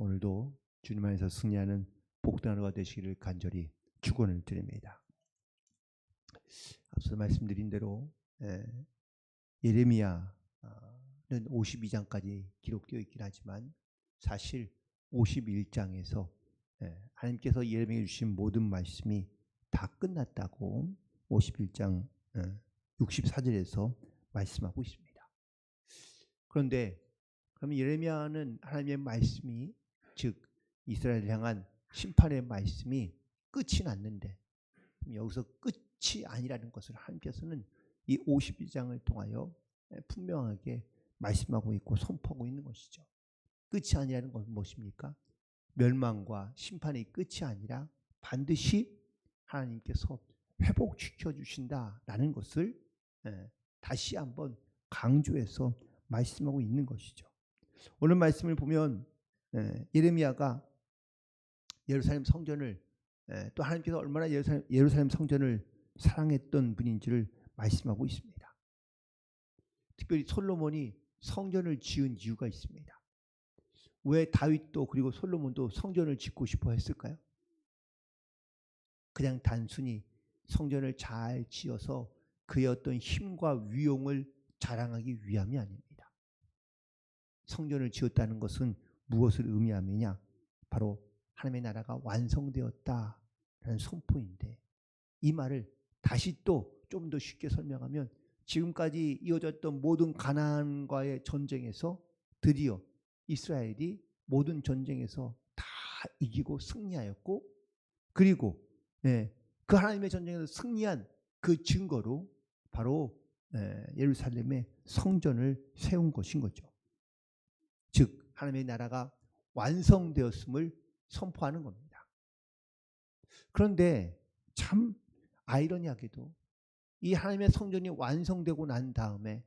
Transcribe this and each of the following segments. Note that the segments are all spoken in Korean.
오늘도 주님 안에서 승리하는 복된 하루가 되시기를 간절히 축원을 드립니다. 앞서 말씀드린 대로 예레미야는 52장까지 기록되어 있긴 하지만 사실 51장에서 하나님께서 예레미야에 주신 모든 말씀이 다 끝났다고 51장 64절에서 말씀하고 있습니다. 그런데 그럼 예레미야는 하나님의 말씀이 즉 이스라엘을 향한 심판의 말씀이 끝이 났는데 여기서 끝이 아니라는 것을 하나님께서는 이 52장을 통하여 분명하게 말씀하고 있고 선포하고 있는 것이죠. 끝이 아니라는 것은 무엇입니까? 멸망과 심판이 끝이 아니라 반드시 하나님께서 회복시켜 주신다라는 것을 다시 한번 강조해서 말씀하고 있는 것이죠. 오늘 말씀을 보면 예레미야가 예루살렘 성전을 또 하나님께서 얼마나 예루살렘 성전을 사랑했던 분인지를 말씀하고 있습니다. 특별히 솔로몬이 성전을 지은 이유가 있습니다. 왜 다윗도 그리고 솔로몬도 성전을 짓고 싶어 했을까요? 그냥 단순히 성전을 잘 지어서 그의 어떤 힘과 위용을 자랑하기 위함이 아닙니다. 성전을 지었다는 것은 무엇을 의미하느냐? 바로 하나님의 나라가 완성되었다라는 선포인데, 이 말을 다시 또 좀 더 쉽게 설명하면 지금까지 이어졌던 모든 가나안과의 전쟁에서 드디어 이스라엘이 모든 전쟁에서 다 이기고 승리하였고, 그리고 그 하나님의 전쟁에서 승리한 그 증거로 바로 예루살렘의 성전을 세운 것인 거죠. 즉 하나님의 나라가 완성되었음을 선포하는 겁니다. 그런데 참 아이러니하게도 이 하나님의 성전이 완성되고 난 다음에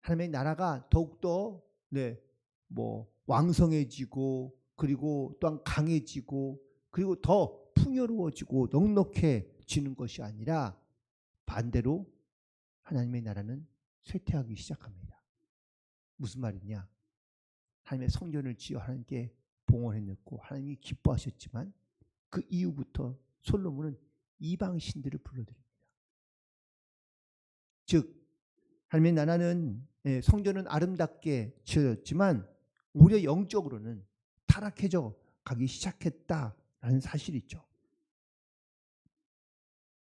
하나님의 나라가 더욱더 왕성해지고 그리고 또한 강해지고 그리고 더 풍요로워지고 넉넉해지는 것이 아니라 반대로 하나님의 나라는 쇠퇴하기 시작합니다. 무슨 말이냐? 하나님의 성전을 지어 하나님께 봉헌했고 하나님이 기뻐하셨지만 그 이후부터 솔로몬은 이방 신들을 불러들입니다. 즉 하나님의 나라는 성전은 아름답게 지어졌지만 오히려 영적으로는 타락해져 가기 시작했다라는 사실이죠.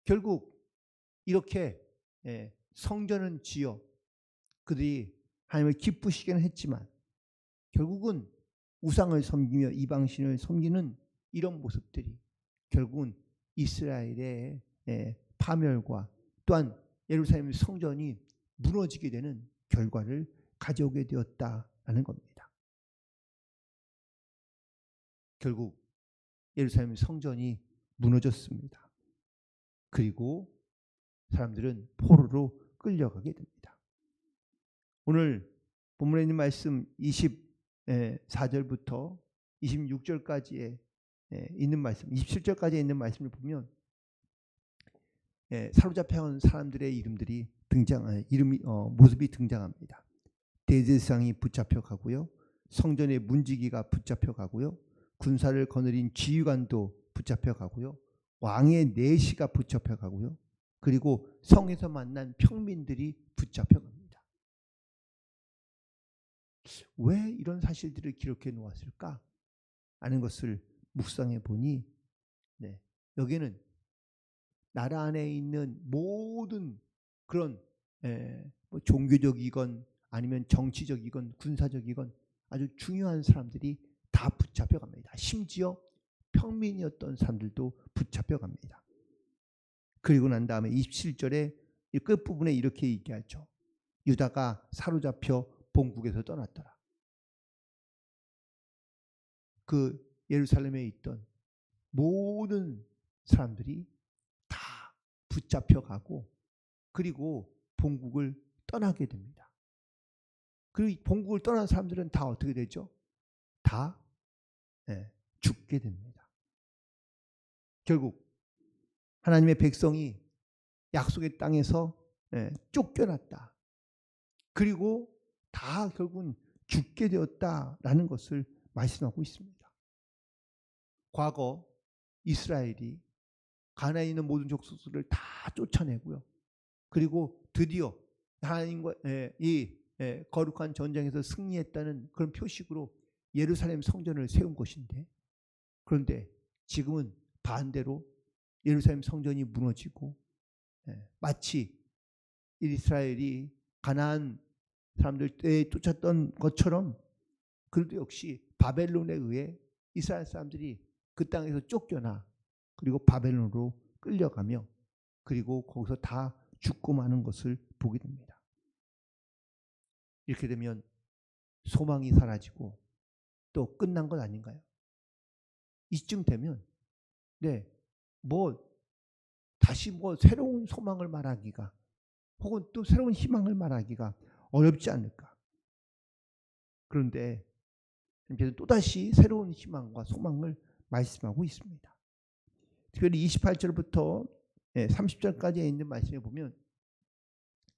결국 이렇게 성전은 지어 그들이 하나님을 기쁘시게는 했지만 결국은 우상을 섬기며 이방신을 섬기는 이런 모습들이 결국은 이스라엘의 파멸과 또한 예루살렘 성전이 무너지게 되는 결과를 가져오게 되었다라는 겁니다. 결국 예루살렘 성전이 무너졌습니다. 그리고 사람들은 포로로 끌려가게 됩니다. 오늘 본문에 있는 말씀 24절부터 26절까지에 있는 말씀, 27절까지에 있는 말씀을 보면 사로잡혀온 사람들의 이름들이 모습이 등장합니다. 대제사장이 붙잡혀 가고요, 성전의 문지기가 붙잡혀 가고요, 군사를 거느린 지휘관도 붙잡혀 가고요, 왕의 내시가 붙잡혀 가고요, 그리고 성에서 만난 평민들이 붙잡혀 갑니다. 왜 이런 사실들을 기록해 놓았을까 하는 것을 묵상해 보니 여기는 나라 안에 있는 모든 그런 종교적이건 아니면 정치적이건 군사적이건 아주 중요한 사람들이 다 붙잡혀 갑니다. 심지어 평민이었던 사람들도 붙잡혀 갑니다. 그리고 난 다음에 27절에 이 끝부분에 이렇게 얘기하죠. 유다가 사로잡혀 본국에서 떠났더라. 그 예루살렘에 있던 모든 사람들이 다 붙잡혀 가고 그리고 본국을 떠나게 됩니다. 그리고 본국을 떠난 사람들은 다 어떻게 되죠? 다 죽게 됩니다. 결국 하나님의 백성이 약속의 땅에서 쫓겨났다. 그리고 다 결국은 죽게 되었다라는 것을 말씀하고 있습니다. 과거 이스라엘이 가나안에 있는 모든 족속들을 다 쫓아내고요. 그리고 드디어 하나님과 이 거룩한 전쟁에서 승리했다는 그런 표식으로 예루살렘 성전을 세운 것인데, 그런데 지금은 반대로 예루살렘 성전이 무너지고 마치 이스라엘이 가나안 사람들 때에 쫓았던 것처럼 그래도 역시 바벨론에 의해 이스라엘 사람들이 그 땅에서 쫓겨나 그리고 바벨론으로 끌려가며 그리고 거기서 다 죽고 마는 것을 보게 됩니다. 이렇게 되면 소망이 사라지고 또 끝난 것 아닌가요? 이쯤 되면 다시 새로운 소망을 말하기가 혹은 또 새로운 희망을 말하기가 어렵지 않을까. 그런데 또다시 새로운 희망과 소망을 말씀하고 있습니다. 특별히 28절부터 30절까지에 있는 말씀에 보면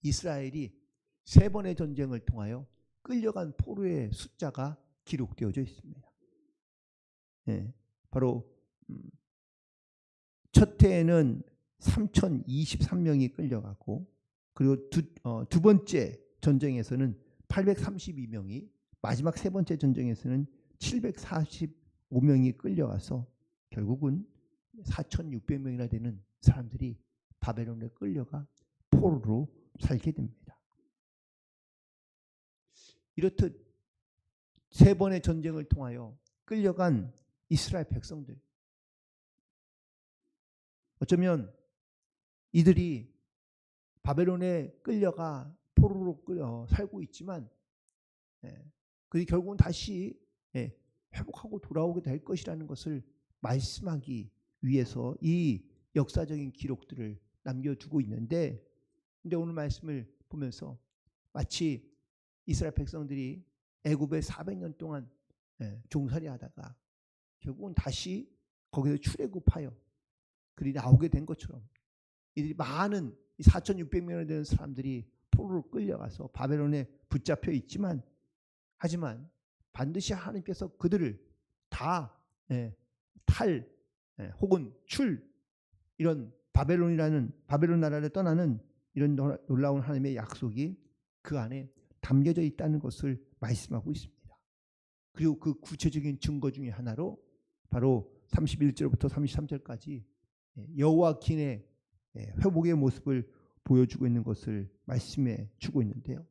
이스라엘이 3번의 전쟁을 통하여 끌려간 포로의 숫자가 기록되어져 있습니다. 바로 첫 해에는 3,023명이 끌려가고, 그리고 두 번째 전쟁에서는 832명이, 마지막 3번째 전쟁에서는 745명이 끌려가서 결국은 4,600명이나 되는 사람들이 바벨론에 끌려가 포로로 살게 됩니다. 이렇듯 3번의 전쟁을 통하여 끌려간 이스라엘 백성들, 어쩌면 이들이 바벨론에 끌려가 포로로 살고 있지만 그들이 결국은 다시 회복하고 돌아오게 될 것이라는 것을 말씀하기 위해서 이 역사적인 기록들을 남겨두고 있는데, 근데 오늘 말씀을 보면서 마치 이스라엘 백성들이 애굽에 400년 동안 종살이 하다가 결국은 다시 거기서 출애굽하여 그들이 나오게 된 것처럼 이들이 많은 4,600명이 되는 사람들이 포로로 끌려가서 바벨론에 붙잡혀 있지만, 하지만 반드시 하나님께서 그들을 다 혹은 이런 바벨론 나라를 떠나는 이런 놀라운 하나님의 약속이 그 안에 담겨져 있다는 것을 말씀하고 있습니다. 그리고 그 구체적인 증거 중에 하나로 바로 31절부터 33절까지 여호와긴의 회복의 모습을 보여주고 있는 것을 말씀해 주고 있는데요.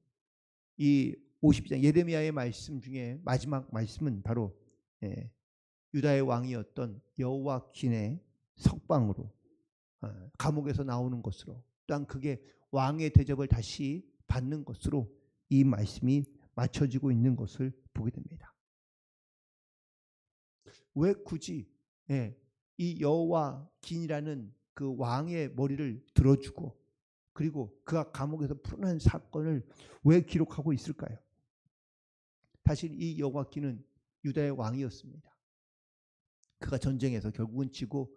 이 52장 예레미야의 말씀 중에 마지막 말씀은 바로 유다의 왕이었던 여호와긴의 석방으로 감옥에서 나오는 것으로, 또한 그게 왕의 대접을 다시 받는 것으로 이 말씀이 맞춰지고 있는 것을 보게 됩니다. 왜 굳이 이 여호와긴이라는 그 왕의 머리를 들어주고 그리고 그가 감옥에서 풀어난 사건을 왜 기록하고 있을까요? 사실 이 여호와긴은 유다의 왕이었습니다. 그가 전쟁에서 결국은 지고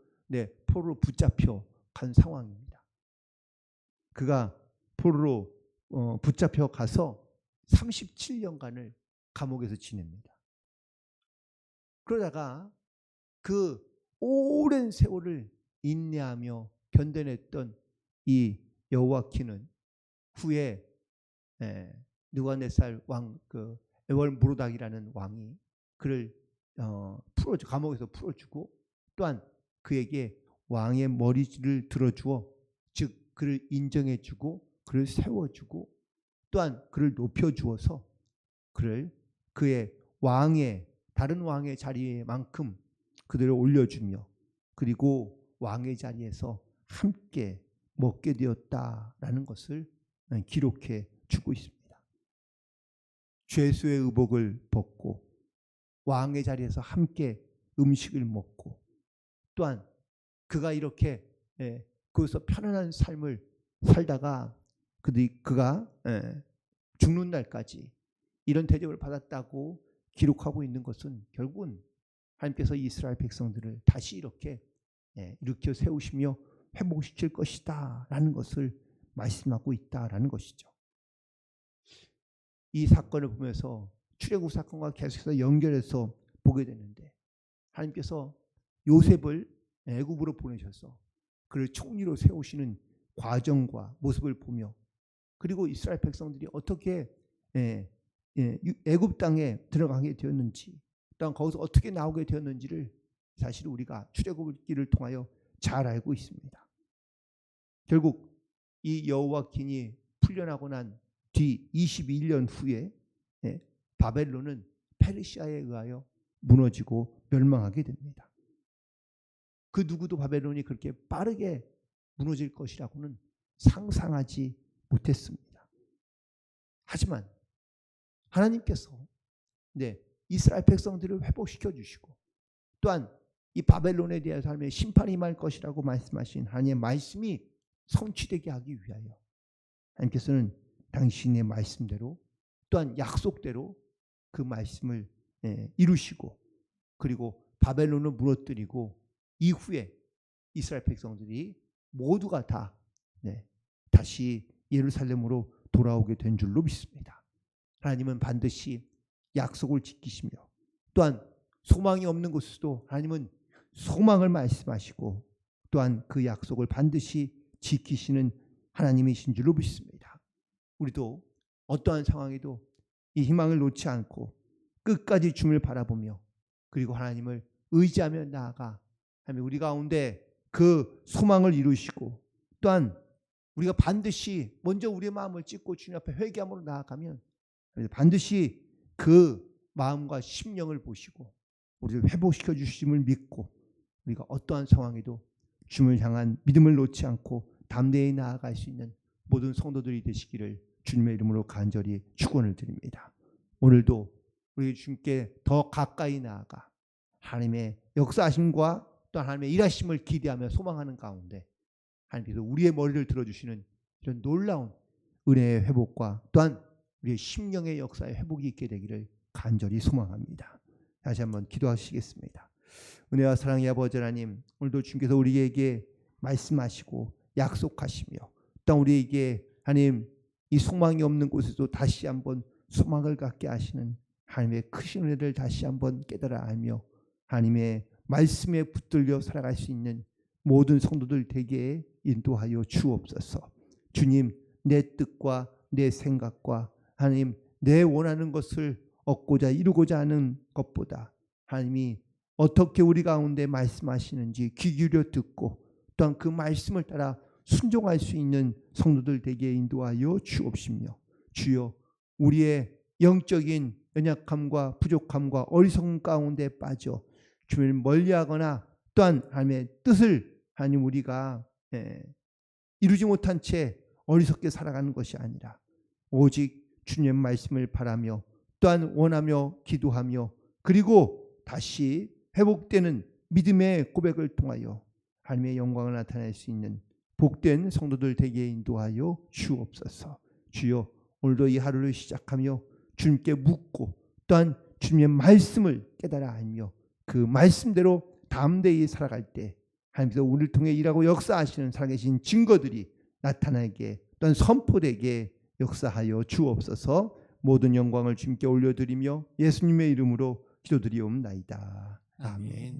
포로로 붙잡혀 간 상황입니다. 그가 포로로 붙잡혀 가서 37년간을 감옥에서 지냅니다. 그러다가 그 오랜 세월을 인내하며 견뎌냈던 이 여호와긴은 후에 느부갓네살 왕, 그 에월무로닥이라는 왕이 그를 감옥에서 풀어주고, 또한 그에게 왕의 머리를 들어주어, 즉 그를 인정해주고 그를 세워주고, 또한 그를 높여주어서 그의 다른 왕의 자리에만큼 그들을 올려주며, 그리고 왕의 자리에서 함께 먹게 되었다라는 것을 기록해 주고 있습니다. 죄수의 의복을 벗고 왕의 자리에서 함께 음식을 먹고, 또한 그가 이렇게 거기서 편안한 삶을 살다가 그가 죽는 날까지 이런 대접을 받았다고 기록하고 있는 것은 결국은 하나님께서 이스라엘 백성들을 다시 이렇게 일으켜 세우시며 회복시킬 것이다 라는 것을 말씀하고 있다라는 것이죠. 이 사건을 보면서 출애굽 사건과 계속해서 연결해서 보게 되는데, 하나님께서 요셉을 애굽으로 보내셔서 그를 총리로 세우시는 과정과 모습을 보며, 그리고 이스라엘 백성들이 어떻게 애굽 땅에 들어가게 되었는지, 또한 거기서 어떻게 나오게 되었는지를 사실 우리가 출애굽기를 통하여 잘 알고 있습니다. 결국 이 여호와긴이 풀려나고 난 뒤 21년 후에 바벨론은 페르시아에 의하여 무너지고 멸망하게 됩니다. 그 누구도 바벨론이 그렇게 빠르게 무너질 것이라고는 상상하지 못했습니다. 하지만 하나님께서 이스라엘 백성들을 회복시켜 주시고, 또한 이 바벨론에 대해서 하나님의 심판이 임할 것이라고 말씀하신 하나님의 말씀이 성취되게 하기 위하여 하나님께서는 당신의 말씀대로, 또한 약속대로 그 말씀을 이루시고, 그리고 바벨론을 무너뜨리고 이후에 이스라엘 백성들이 모두가 다 다시 예루살렘으로 돌아오게 된 줄로 믿습니다. 하나님은 반드시 약속을 지키시며, 또한 소망이 없는 곳에서도 하나님은 소망을 말씀하시고, 또한 그 약속을 반드시 지키시는 하나님이신 줄로 믿습니다. 우리도 어떠한 상황에도 이 희망을 놓지 않고 끝까지 주님을 바라보며, 그리고 하나님을 의지하며 나아가 하나님 우리 가운데 그 소망을 이루시고, 또한 우리가 반드시 먼저 우리의 마음을 찢고 주님 앞에 회개함으로 나아가면 반드시 그 마음과 심령을 보시고 우리를 회복시켜 주심을 믿고, 우리가 어떠한 상황에도 주님을 향한 믿음을 놓지 않고 담대히 나아갈 수 있는 모든 성도들이 되시기를 주님의 이름으로 간절히 축원을 드립니다. 오늘도 우리 주님께 더 가까이 나아가 하나님의 역사하심과 또 하나님의 일하심을 기대하며 소망하는 가운데 하나님께서 우리의 머리를 들어주시는 이런 놀라운 은혜의 회복과 또한 우리의 심령의 역사의 회복이 있게 되기를 간절히 소망합니다. 다시 한번 기도하시겠습니다. 은혜와 사랑의 아버지 하나님, 오늘도 주님께서 우리에게 말씀하시고 약속하시며, 또 우리에게 하나님 이 소망이 없는 곳에도 다시 한번 소망을 갖게 하시는 하나님의 크신 은혜를 다시 한번 깨달아 알며 하나님의 말씀에 붙들려 살아갈 수 있는 모든 성도들 되게 인도하여 주옵소서. 주님, 내 뜻과 내 생각과 하나님 내 원하는 것을 얻고자 이루고자 하는 것보다 하나님이 어떻게 우리 가운데 말씀하시는지 귀 기울여 듣고, 또한 그 말씀을 따라 순종할 수 있는 성도들 되게 인도하여 주옵시며, 주여 우리의 영적인 연약함과 부족함과 어리석음 가운데 빠져 주님을 멀리하거나, 또한 하나님의 뜻을 하나님 우리가 이루지 못한 채 어리석게 살아가는 것이 아니라 오직 주님의 말씀을 바라며, 또한 원하며 기도하며, 그리고 다시 회복되는 믿음의 고백을 통하여 하나님의 영광을 나타낼 수 있는 복된 성도들 되게 인도하여 주옵소서. 주여 오늘도 이 하루를 시작하며 주님께 묻고, 또한 주님의 말씀을 깨달아 알며 그 말씀대로 담대히 살아갈 때 하나님께서 우리를 통해 일하고 역사하시는 살아계신 증거들이 나타나게, 또한 선포되게 역사하여 주옵소서. 모든 영광을 주님께 올려드리며 예수님의 이름으로 기도드리옵나이다. 아멘.